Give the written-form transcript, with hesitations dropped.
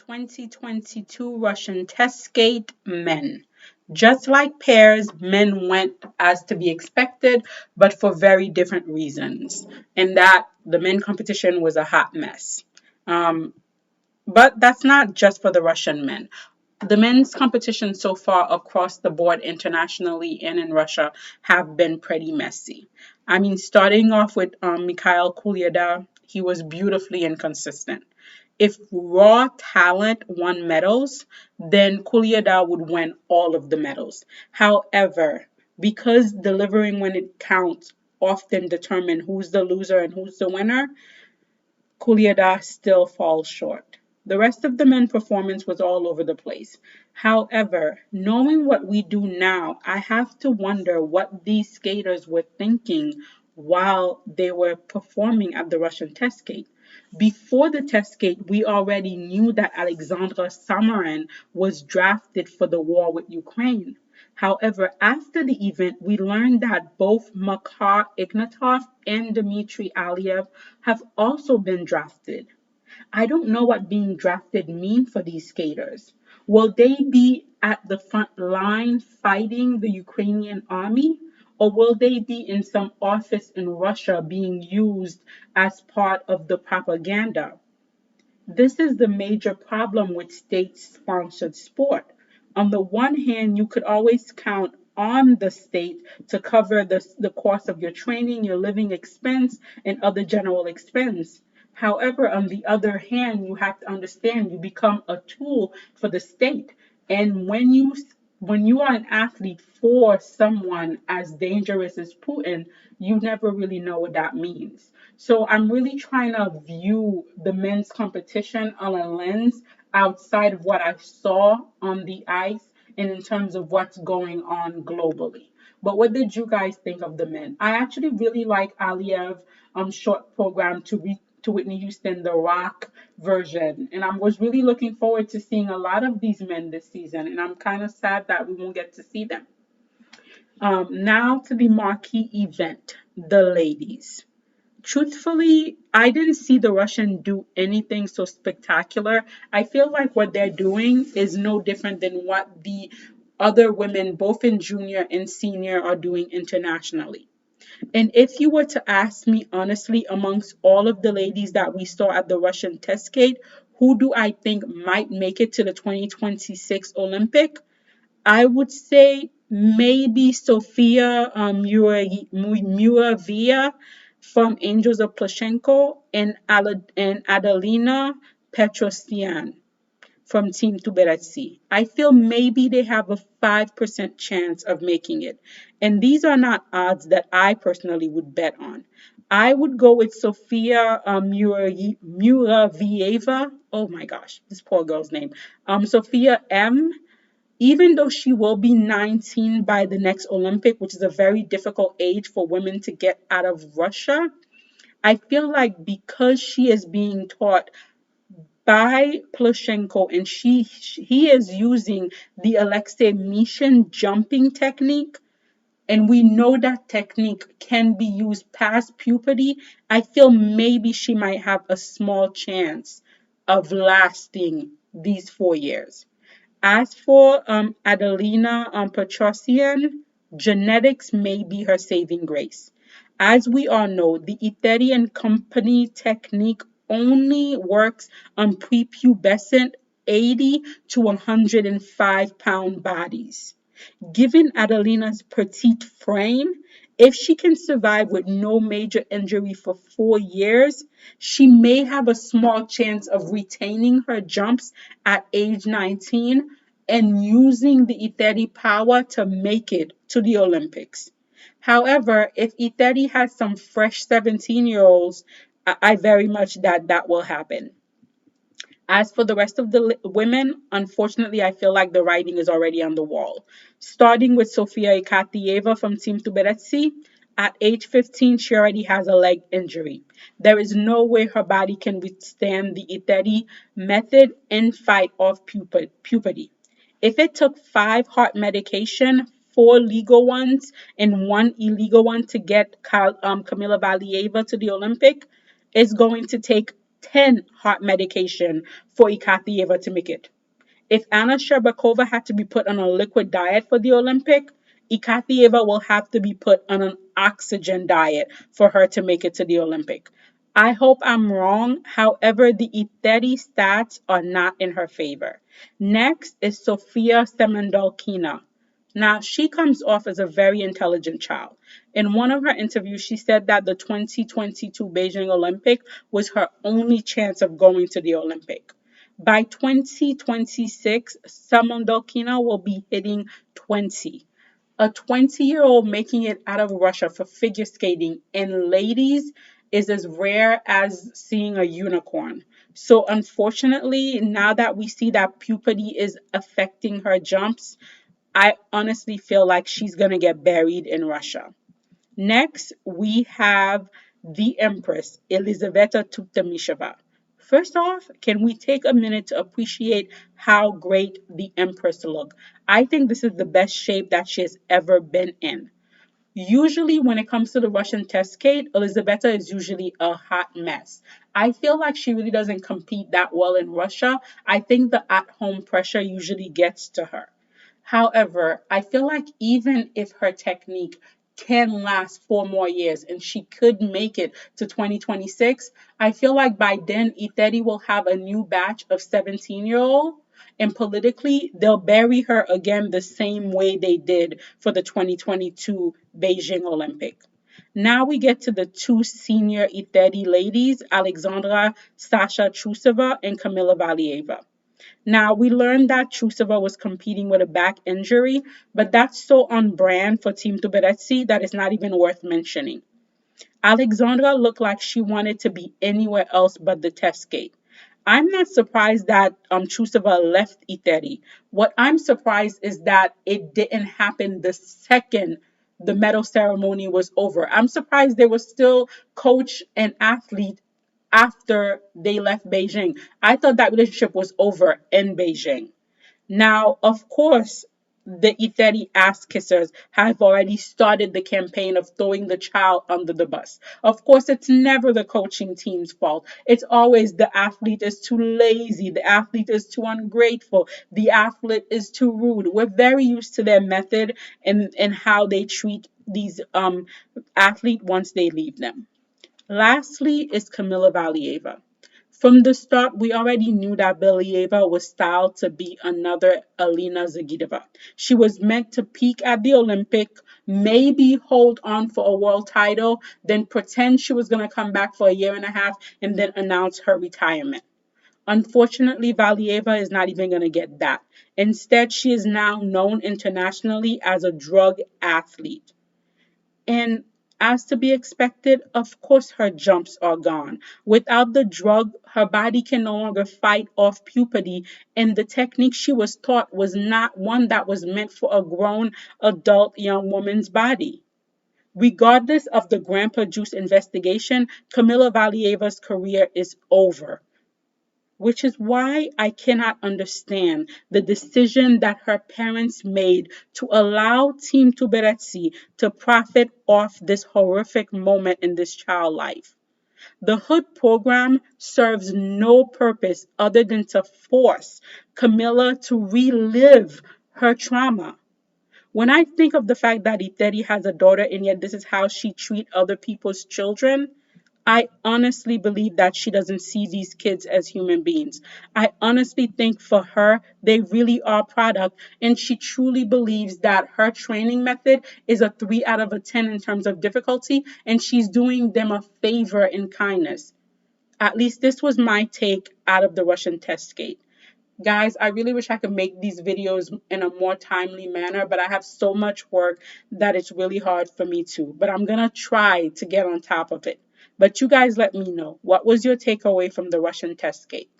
2022 Russian test skate men. Just like pairs, men went as to be expected, but for very different reasons. And that the men competition was a hot mess. Um, but that's not just for the Russian men. The men's competition so far across the board internationally and in Russia have been pretty messy. I mean, starting off with Mikhail Kulyada, he was beautifully inconsistent. If raw talent won medals, then Kulyada would win all of the medals. However, because delivering when it counts often determine who's the loser and who's the winner, Kulyada still falls short. The rest of the men's performance was all over the place. However, knowing what we do now, I have to wonder what these skaters were thinking while they were performing at the Russian test skate. Before the test skate, we already knew that Alexandra Samarin was drafted for the war with Ukraine. However, after the event, we learned that both Makar Ignatov and Dmitry Aliev have also been drafted. I don't know what being drafted means for these skaters. Will they be at the front line fighting the Ukrainian army? Or will they be in some office in Russia being used as part of the propaganda? This is the major problem with state-sponsored sport. On the one hand, you could always count on the state to cover the cost of your training, your living expense, and other general expense. However, on the other hand, you have to understand you become a tool for the state. And when you are an athlete for someone as dangerous as Putin, you never really know what that means. So I'm really trying to view the men's competition on a lens outside of what I saw on the ice and in terms of what's going on globally. But what did you guys think of the men? I actually really like Aliev short program to Whitney Houston, the rock version. And I was really looking forward to seeing a lot of these men this season. And I'm kind of sad that we won't get to see them. Now to the marquee event, the ladies. Truthfully, I didn't see the Russian do anything so spectacular. I feel like what they're doing is no different than what the other women, both in junior and senior, are doing internationally. And if you were to ask me honestly, amongst all of the ladies that we saw at the Russian test skate, who do I think might make it to the 2026 Olympic? I would say maybe Sofia Muravia from Angels of Plushenko and Adelina Petrosian from Teamtutberidze. I feel maybe they have a 5% chance of making it. And these are not odds that I personally would bet on. I would go with Sofia Muravieva. Oh my gosh, this poor girl's name. Sophia M. Even though she will be 19 by the next Olympic, which is a very difficult age for women to get out of Russia, I feel like because she is being taught by Plushenko and he is using the Alexei Mishin jumping technique, and we know that technique can be used past puberty, I feel maybe she might have a small chance of lasting these 4 years. As for Adelina Petrosian, genetics may be her saving grace. As we all know, the Eteri and company technique only works on prepubescent 80 to 105-pound bodies. Given Adelina's petite frame, if she can survive with no major injury for 4 years, she may have a small chance of retaining her jumps at age 19 and using the Eteri power to make it to the Olympics. However, if Eteri has some fresh 17-year-olds, I very much doubt that will happen. As for the rest of the women, unfortunately, I feel like the writing is already on the wall. Starting with Sofia Ikatieva from Team Tuberetsi, at age 15, she already has a leg injury. There is no way her body can withstand the Eteri method and fight off puberty. If it took 5 heart medication, 4 legal ones, and 1 illegal one to get Kamila Valieva to the Olympic, it's going to take 10 heart medication for Ikathieva to make it. If Anna Sherbakova had to be put on a liquid diet for the Olympic, Ikathieva will have to be put on an oxygen diet for her to make it to the Olympic. I hope I'm wrong. However, the Eteri stats are not in her favor. Next is Sofia Semendolkina. Now, she comes off as a very intelligent child. In one of her interviews, she said that the 2022 Beijing Olympic was her only chance of going to the Olympic. By 2026, Samondokina will be hitting 20. A 20-year-old making it out of Russia for figure skating in ladies is as rare as seeing a unicorn. So unfortunately, now that we see that puberty is affecting her jumps, I honestly feel like she's going to get buried in Russia. Next, we have the Empress, Elizaveta Tuktamisheva. First off, can we take a minute to appreciate how great the Empress looks? I think this is the best shape that she has ever been in. Usually, when it comes to the Russian test skate, Elizaveta is usually a hot mess. I feel like she really doesn't compete that well in Russia. I think the at home pressure usually gets to her. However, I feel like even if her technique can last 4 more years and she could make it to 2026, I feel like by then Eteri will have a new batch of 17-year-old, and politically they'll bury her again the same way they did for the 2022 Beijing Olympic. Now we get to the two senior Eteri ladies, Alexandra Sasha Trusova and Kamila Valieva. Now, we learned that Trusova was competing with a back injury, but that's so on brand for Team Tuberidze that it's not even worth mentioning. Alexandra looked like she wanted to be anywhere else but the test gate. I'm not surprised that Trusova left Eteri. What I'm surprised is that it didn't happen the second the medal ceremony was over. I'm surprised they were still coach and athlete after they left Beijing. I thought that relationship was over in Beijing. Now, of course, the Eteri ass kissers have already started the campaign of throwing the child under the bus. Of course, it's never the coaching team's fault. It's always the athlete is too lazy, the athlete is too ungrateful, the athlete is too rude. We're very used to their method and how they treat these athletes once they leave them. Lastly is Kamila Valieva. From the start, we already knew that Valieva was styled to be another Alena Zagitova. She was meant to peak at the Olympic, maybe hold on for a world title, then pretend she was going to come back for a year and a half, and then announce her retirement. Unfortunately, Valieva is not even going to get that. Instead, she is now known internationally as a drug athlete. And as to be expected, of course her jumps are gone. Without the drug, her body can no longer fight off puberty, and the technique she was taught was not one that was meant for a grown adult young woman's body. Regardless of the grandpa juice investigation, Kamila Valieva's career is over, which is why I cannot understand the decision that her parents made to allow Team Tuberidze to profit off this horrific moment in this child's life. The Hood program serves no purpose other than to force Camilla to relive her trauma. When I think of the fact that Eteri has a daughter and yet this is how she treats other people's children, I honestly believe that she doesn't see these kids as human beings. I honestly think for her, they really are product, and she truly believes that her training method is a 3 out of a 10 in terms of difficulty, and she's doing them a favor in kindness. At least this was my take out of the Russian test skate. Guys, I really wish I could make these videos in a more timely manner, but I have so much work that it's really hard for me to. But I'm going to try to get on top of it. But you guys let me know. What was your takeaway from the Russian test skate?